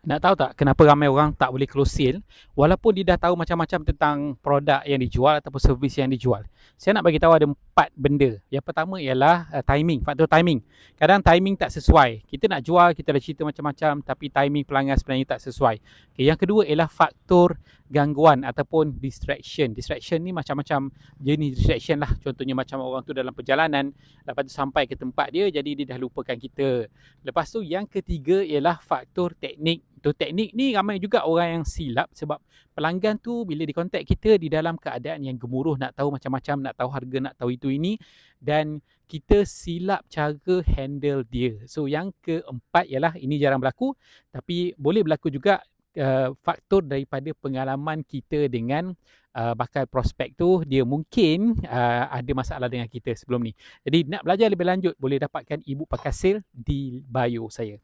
Nak tahu tak kenapa ramai orang tak boleh close sale walaupun dia dah tahu macam-macam tentang produk yang dijual ataupun servis yang dijual? Saya nak bagi tahu ada 4 benda. Yang pertama ialah timing, faktor timing. Kadang timing tak sesuai. Kita nak jual, kita dah cerita macam-macam tapi timing pelanggan sebenarnya tak sesuai. Okay, yang kedua ialah faktor gangguan ataupun distraction. Distraction ni macam-macam jenis distraction lah. Contohnya macam orang tu dalam perjalanan, lepas tu sampai ke tempat dia jadi dia dah lupakan kita. Lepas tu yang ketiga ialah faktor teknik. Teknik ni ramai juga orang yang silap sebab pelanggan tu bila dikontak kita di dalam keadaan yang gemuruh, nak tahu macam-macam, nak tahu harga, nak tahu itu ini, dan kita silap cara handle dia. So yang keempat ialah, ini jarang berlaku tapi boleh berlaku juga, faktor daripada pengalaman kita dengan bakal prospek tu. Dia mungkin ada masalah dengan kita sebelum ni. Jadi nak belajar lebih lanjut boleh dapatkan e-book Pakar Sale di bio saya.